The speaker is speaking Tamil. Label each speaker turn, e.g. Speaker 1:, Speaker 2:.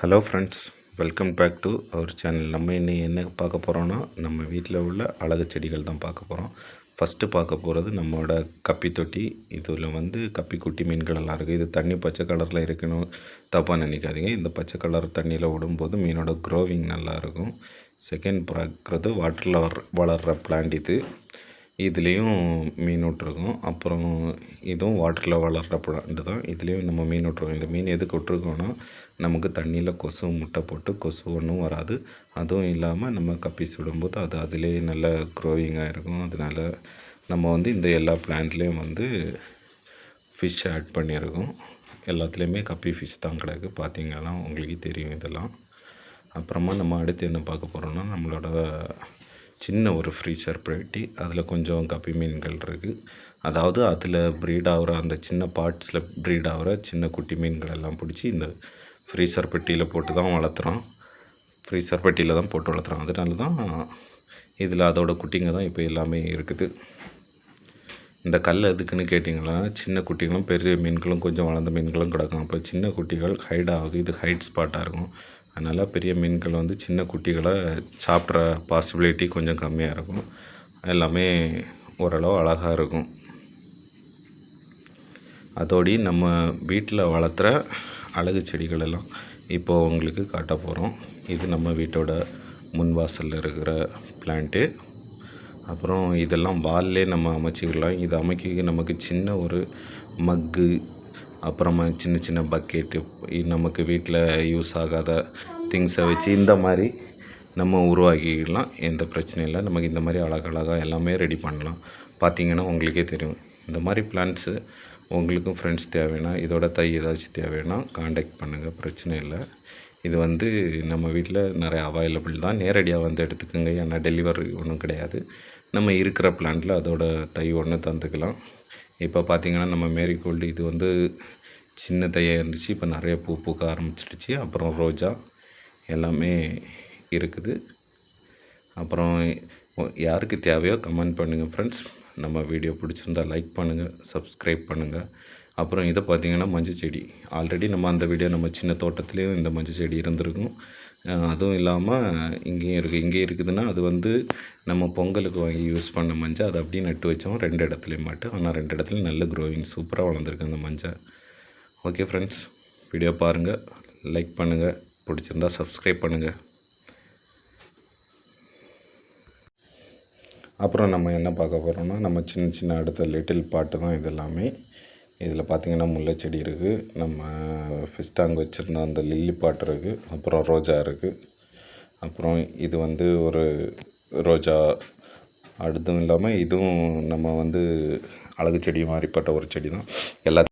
Speaker 1: Hello friends, welcome back to our channel. நம்ம இன்னைக்கு என்ன பார்க்க போகிறோன்னா, நம்ம வீட்டில் உள்ள அழகு செடிகள் தான் பார்க்க போகிறோம். ஃபஸ்ட்டு பார்க்க போகிறது நம்மளோட கப்பி தொட்டி. இதில் கப்பி குட்டி மீன்களெல்லாம் இருக்குது. இது தண்ணி பச்சை கலரில் இருக்கணும், தப்பாக நினைக்காதீங்க. இந்த பச்சை கலர் தண்ணியில் விடும்போது மீனோட க்ரோவிங் நல்லாயிருக்கும். செகண்ட் பார்க்குறது வாட்டரில் வளர்கிற பிளான்ட் இது. இதுலேயும் மீன் விட்ருக்கோம். அப்புறம் இதுவும் வாட்டரில் வளர்கிற பிளான்ட்டு தான். இதுலேயும் நம்ம மீன் விட்ருக்கோம். இந்த மீன் எதுக்கு விட்ருக்கோன்னா, நமக்கு தண்ணியில் கொசு முட்டை போட்டு கொசு ஒன்றும் வராது. அதுவும் இல்லாமல் நம்ம கப்பி சுடும்போது அது அதிலே நல்ல க்ரோவிங்காக இருக்கும். அதனால் நம்ம இந்த எல்லா பிளான்ட்லேயும் ஃபிஷ் ஆட் பண்ணியிருக்கோம். எல்லாத்துலேயுமே கப்பி ஃபிஷ் தான் கிடக்கு. பார்த்திங்கன்னா உங்களுக்கு தெரியும் இதெல்லாம். அப்புறமா நம்ம அடுத்து என்ன பார்க்க போகிறோன்னா, நம்மளோட சின்ன ஒரு ஃப்ரீசர் பெட்டி. அதில் கொஞ்சம் கப்பி மீன்கள் இருக்குது. அதாவது அதில் ப்ரீட் ஆகிற அந்த சின்ன பார்ட்ஸில் ப்ரீட் ஆகிற சின்ன குட்டி மீன்கள் எல்லாம் பிடிச்சி இந்த ஃப்ரீசர் பெட்டியில் போட்டு தான் வளர்த்துறோம். ஃப்ரீசர் பெட்டியில் தான் போட்டு வளர்த்துறோம். அதனால தான் இதில் அதோட குட்டிங்க தான் இப்போ எல்லாமே இருக்குது. இந்த கல் எதுக்குன்னு கேட்டிங்கன்னா, சின்ன குட்டிகளும் பெரிய மீன்களும் கொஞ்சம் வளர்ந்த மீன்களும் கிடக்கும். அப்போ சின்ன குட்டிகள் ஹைட் ஆகுது. இது ஹைட் ஸ்பாட்டாக இருக்கும். அதனால் பெரிய மீன்கள் சின்ன குட்டிகளை சாப்பிட்ற பாசிபிலிட்டி கொஞ்சம் கம்மியாக இருக்கும். எல்லாமே ஓரளவு அழகாக இருக்கும். அதோடு நம்ம வீட்டில் வளர்த்துற அழகு செடிகள் எல்லாம் இப்போது உங்களுக்கு காட்ட போகிறோம். இது நம்ம வீட்டோட முன் வாசலில் இருக்கிற பிளான்ட்டு. அப்புறம் இதெல்லாம் வால்லே நம்ம அமைச்சிக்கலாம். இது அமைக்க நமக்கு சின்ன ஒரு மக்கு, அப்புறமா சின்ன சின்ன பக்கெட்டு, நமக்கு வீட்டில் யூஸ் ஆகாத திங்ஸை வச்சு இந்த மாதிரி நம்ம உருவாக்கிக்கலாம். எந்த பிரச்சனையும் இல்லை. நமக்கு இந்த மாதிரி அழகழகாக எல்லாமே ரெடி பண்ணலாம். பார்த்திங்கன்னா உங்களுக்கே தெரியும். இந்த மாதிரி பிளான்ட்ஸு உங்களுக்கும் ஃப்ரெண்ட்ஸ் தேவைன்னா, இதோட தை ஏதாச்சும் தேவைன்னா காண்டாக்ட் பண்ணுங்கள், பிரச்சனை இல்லை. இது நம்ம வீட்டில் நிறைய அவைலபிள் தான். நேரடியாக எடுத்துக்கோங்க. ஏன்னா டெலிவரி ஒன்றும் கிடையாது. நம்ம இருக்கிற பிளான்ட்டில் அதோட தை ஒன்று தந்துக்கலாம். இப்போ பார்த்திங்கன்னா நம்ம மேரிகோல்டு இது சின்ன தையாக இருந்துச்சு. இப்போ நிறைய பூ பூக்க ஆரம்பிச்சிடுச்சு. அப்புறம் ரோஜா எல்லாமே இருக்குது. அப்புறம் யாருக்கு தேவையோ கமெண்ட் பண்ணுங்கள் ஃப்ரெண்ட்ஸ். நம்ம வீடியோ பிடிச்சிருந்தா லைக் பண்ணுங்கள், சப்ஸ்கிரைப் பண்ணுங்கள். அப்புறம் இதை பார்த்திங்கன்னா மஞ்சள் செடி. ஆல்ரெடி நம்ம அந்த வீடியோ நம்ம சின்ன தோட்டத்துலேயும் இந்த மஞ்சள் செடி இருந்திருக்கும். அதுவும் இல்லாமல் இங்கேயும் இருக்குது. இங்கே இருக்குதுன்னா அது நம்ம பொங்கலுக்கு வாங்கி யூஸ் பண்ண மஞ்சள். அதை அப்படியே நட்டு வச்சோம் 2 இடத்துலையும் மட்டும். ஆனால் 2 இடத்துலையும் நல்ல க்ரோவிங் சூப்பராக வளர்ந்துருக்கு அந்த மஞ்சள். ஓகே ஃப்ரெண்ட்ஸ், வீடியோ பாருங்கள், லைக் பண்ணுங்கள், பிடிச்சிருந்தா சப்ஸ்கிரைப் பண்ணுங்கள். அப்புறம் நம்ம என்ன பார்க்க போகிறோம்னா, நம்ம சின்ன சின்ன அடுத்த லிட்டில் பாட்டு தான் இது எல்லாமே. இதில் பார்த்திங்கன்னா முல்லை செடி இருக்குது. நம்ம ஃபிஷ் டேங்க் வச்சுருந்த அந்த லில்லி பாட்டு இருக்குது. அப்புறம் ரோஜா இருக்குது. அப்புறம் இது ஒரு ரோஜா. அடுத்தும் இல்லாமல் இதுவும் நம்ம அழகு செடி மாதிரிப்பட்ட ஒரு செடி தான். எல்லாத்தையும்